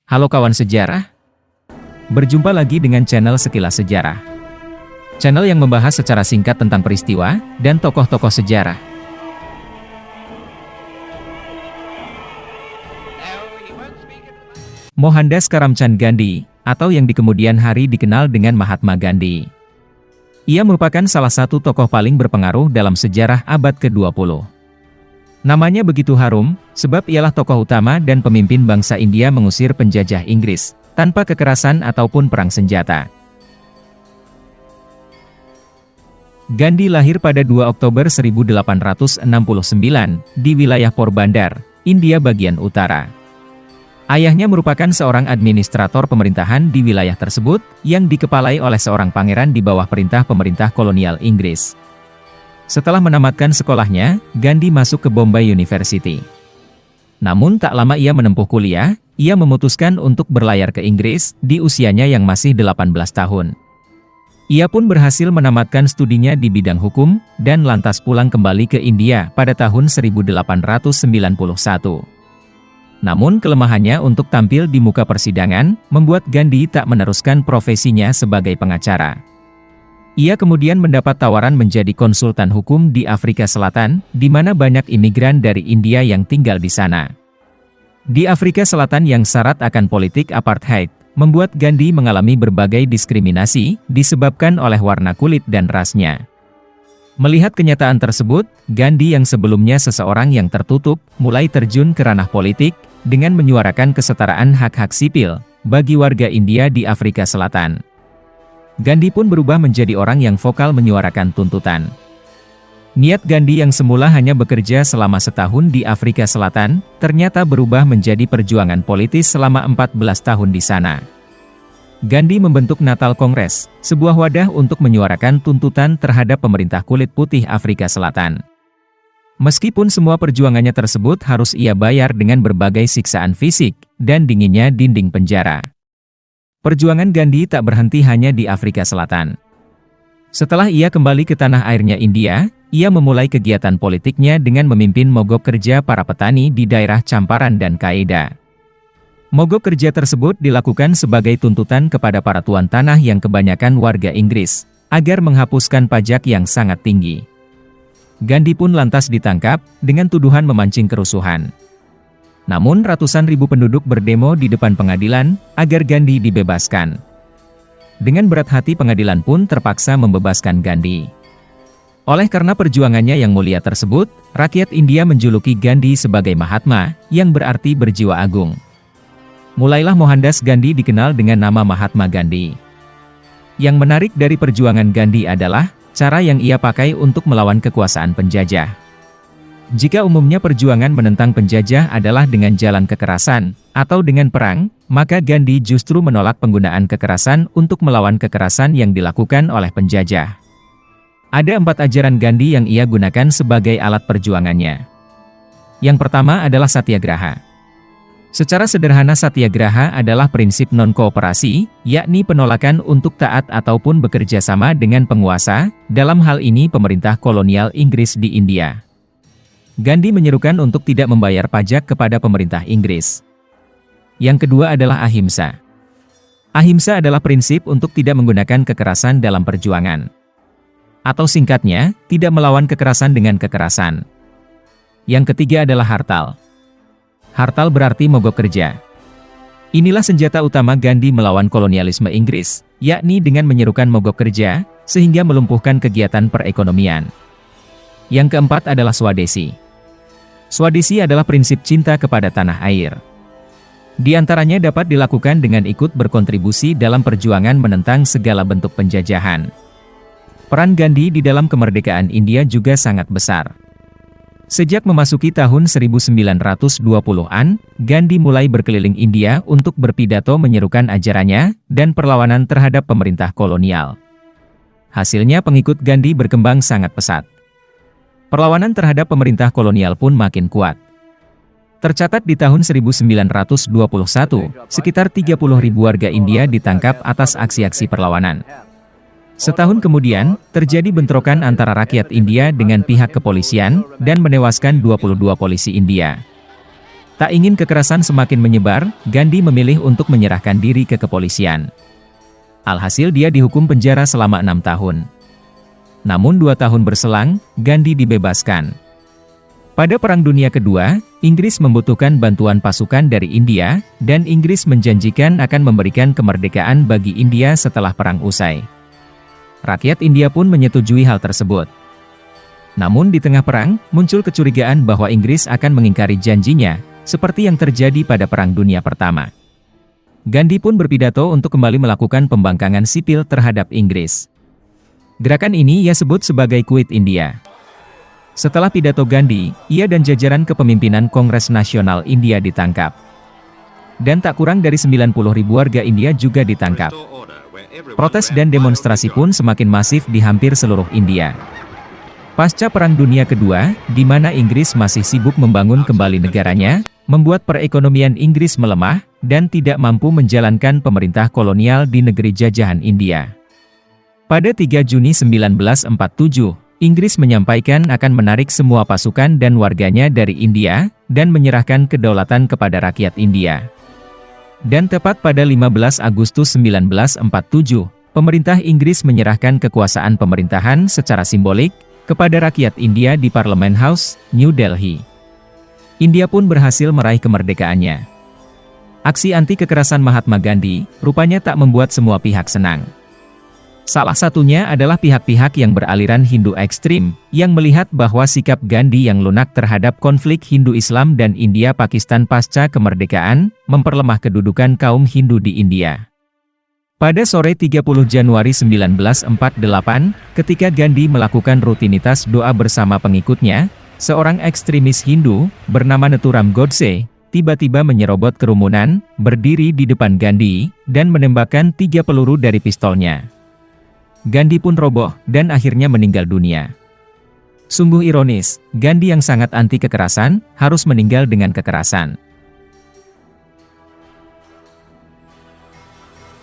Halo kawan sejarah, berjumpa lagi dengan channel Sekilas Sejarah. Channel yang membahas secara singkat tentang peristiwa dan tokoh-tokoh sejarah. Mohandas Karamchand Gandhi, atau yang di kemudian hari dikenal dengan Mahatma Gandhi. Ia merupakan salah satu tokoh paling berpengaruh dalam sejarah abad ke-20. Namanya begitu harum, sebab ialah tokoh utama dan pemimpin bangsa India mengusir penjajah Inggris, tanpa kekerasan ataupun perang senjata. Gandhi lahir pada 2 Oktober 1869, di wilayah Porbandar, India bagian utara. Ayahnya merupakan seorang administrator pemerintahan di wilayah tersebut, yang dikepalai oleh seorang pangeran di bawah perintah pemerintah kolonial Inggris. Setelah menamatkan sekolahnya, Gandhi masuk ke Bombay University. Namun tak lama ia menempuh kuliah, ia memutuskan untuk berlayar ke Inggris di usianya yang masih 18 tahun. Ia pun berhasil menamatkan studinya di bidang hukum, dan lantas pulang kembali ke India pada tahun 1891. Namun kelemahannya untuk tampil di muka persidangan, membuat Gandhi tak meneruskan profesinya sebagai pengacara. Ia kemudian mendapat tawaran menjadi konsultan hukum di Afrika Selatan, di mana banyak imigran dari India yang tinggal di sana. Di Afrika Selatan yang syarat akan politik apartheid, membuat Gandhi mengalami berbagai diskriminasi, disebabkan oleh warna kulit dan rasnya. Melihat kenyataan tersebut, Gandhi yang sebelumnya seseorang yang tertutup, mulai terjun ke ranah politik, dengan menyuarakan kesetaraan hak-hak sipil, bagi warga India di Afrika Selatan. Gandhi pun berubah menjadi orang yang vokal menyuarakan tuntutan. Niat Gandhi yang semula hanya bekerja selama setahun di Afrika Selatan, ternyata berubah menjadi perjuangan politis selama 14 tahun di sana. Gandhi membentuk Natal Congress, sebuah wadah untuk menyuarakan tuntutan terhadap pemerintah kulit putih Afrika Selatan. Meskipun semua perjuangannya tersebut harus ia bayar dengan berbagai siksaan fisik, dan dinginnya dinding penjara. Perjuangan Gandhi tak berhenti hanya di Afrika Selatan. Setelah ia kembali ke tanah airnya India, ia memulai kegiatan politiknya dengan memimpin mogok kerja para petani di daerah Champaran dan Kedah. Mogok kerja tersebut dilakukan sebagai tuntutan kepada para tuan tanah yang kebanyakan warga Inggris, agar menghapuskan pajak yang sangat tinggi. Gandhi pun lantas ditangkap, dengan tuduhan memancing kerusuhan. Namun ratusan ribu penduduk berdemo di depan pengadilan, agar Gandhi dibebaskan. Dengan berat hati pengadilan pun terpaksa membebaskan Gandhi. Oleh karena perjuangannya yang mulia tersebut, rakyat India menjuluki Gandhi sebagai Mahatma, yang berarti berjiwa agung. Mulailah Mohandas Gandhi dikenal dengan nama Mahatma Gandhi. Yang menarik dari perjuangan Gandhi adalah, cara yang ia pakai untuk melawan kekuasaan penjajah. Jika umumnya perjuangan menentang penjajah adalah dengan jalan kekerasan, atau dengan perang, maka Gandhi justru menolak penggunaan kekerasan untuk melawan kekerasan yang dilakukan oleh penjajah. Ada 4 ajaran Gandhi yang ia gunakan sebagai alat perjuangannya. Yang pertama adalah Satyagraha. Secara sederhana Satyagraha adalah prinsip non-kooperasi, yakni penolakan untuk taat ataupun bekerja sama dengan penguasa, dalam hal ini pemerintah kolonial Inggris di India. Gandhi menyerukan untuk tidak membayar pajak kepada pemerintah Inggris. Yang kedua adalah ahimsa. Ahimsa adalah prinsip untuk tidak menggunakan kekerasan dalam perjuangan. Atau singkatnya, tidak melawan kekerasan dengan kekerasan. Yang ketiga adalah hartal. Hartal berarti mogok kerja. Inilah senjata utama Gandhi melawan kolonialisme Inggris, yakni dengan menyerukan mogok kerja, sehingga melumpuhkan kegiatan perekonomian. Yang keempat adalah Swadesi. Swadesi adalah prinsip cinta kepada tanah air. Di antaranya dapat dilakukan dengan ikut berkontribusi dalam perjuangan menentang segala bentuk penjajahan. Peran Gandhi di dalam kemerdekaan India juga sangat besar. Sejak memasuki tahun 1920-an, Gandhi mulai berkeliling India untuk berpidato menyerukan ajarannya dan perlawanan terhadap pemerintah kolonial. Hasilnya pengikut Gandhi berkembang sangat pesat. Perlawanan terhadap pemerintah kolonial pun makin kuat. Tercatat di tahun 1921, sekitar 30.000 warga India ditangkap atas aksi-aksi perlawanan. Setahun kemudian, terjadi bentrokan antara rakyat India dengan pihak kepolisian, dan menewaskan 22 polisi India. Tak ingin kekerasan semakin menyebar, Gandhi memilih untuk menyerahkan diri ke kepolisian. Alhasil dia dihukum penjara selama 6 tahun. Namun 2 tahun berselang, Gandhi dibebaskan. Pada Perang Dunia Kedua, Inggris membutuhkan bantuan pasukan dari India, dan Inggris menjanjikan akan memberikan kemerdekaan bagi India setelah perang usai. Rakyat India pun menyetujui hal tersebut. Namun di tengah perang, muncul kecurigaan bahwa Inggris akan mengingkari janjinya, seperti yang terjadi pada Perang Dunia Pertama. Gandhi pun berpidato untuk kembali melakukan pembangkangan sipil terhadap Inggris. Gerakan ini ia sebut sebagai Quit India. Setelah pidato Gandhi, ia dan jajaran kepemimpinan Kongres Nasional India ditangkap. Dan tak kurang dari 90.000 warga India juga ditangkap. Protes dan demonstrasi pun semakin masif di hampir seluruh India. Pasca Perang Dunia Kedua, di mana Inggris masih sibuk membangun kembali negaranya, membuat perekonomian Inggris melemah, dan tidak mampu menjalankan pemerintah kolonial di negeri jajahan India. Pada 3 Juni 1947, Inggris menyampaikan akan menarik semua pasukan dan warganya dari India, dan menyerahkan kedaulatan kepada rakyat India. Dan tepat pada 15 Agustus 1947, pemerintah Inggris menyerahkan kekuasaan pemerintahan secara simbolik, kepada rakyat India di Parliament House, New Delhi. India pun berhasil meraih kemerdekaannya. Aksi anti kekerasan Mahatma Gandhi, rupanya tak membuat semua pihak senang. Salah satunya adalah pihak-pihak yang beraliran Hindu ekstrim, yang melihat bahwa sikap Gandhi yang lunak terhadap konflik Hindu-Islam dan India-Pakistan pasca kemerdekaan, memperlemah kedudukan kaum Hindu di India. Pada sore 30 Januari 1948, ketika Gandhi melakukan rutinitas doa bersama pengikutnya, seorang ekstremis Hindu, bernama Nathuram Godse, tiba-tiba menyerobot kerumunan, berdiri di depan Gandhi, dan menembakkan 3 peluru dari pistolnya. Gandhi pun roboh, dan akhirnya meninggal dunia. Sungguh ironis, Gandhi yang sangat anti kekerasan, harus meninggal dengan kekerasan.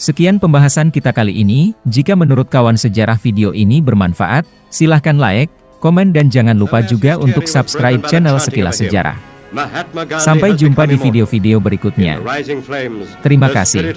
Sekian pembahasan kita kali ini. Jika menurut kawan sejarah video ini bermanfaat, silahkan like, komen dan jangan lupa juga untuk subscribe channel Sekilas Sejarah. Sampai jumpa di video-video berikutnya. Terima kasih.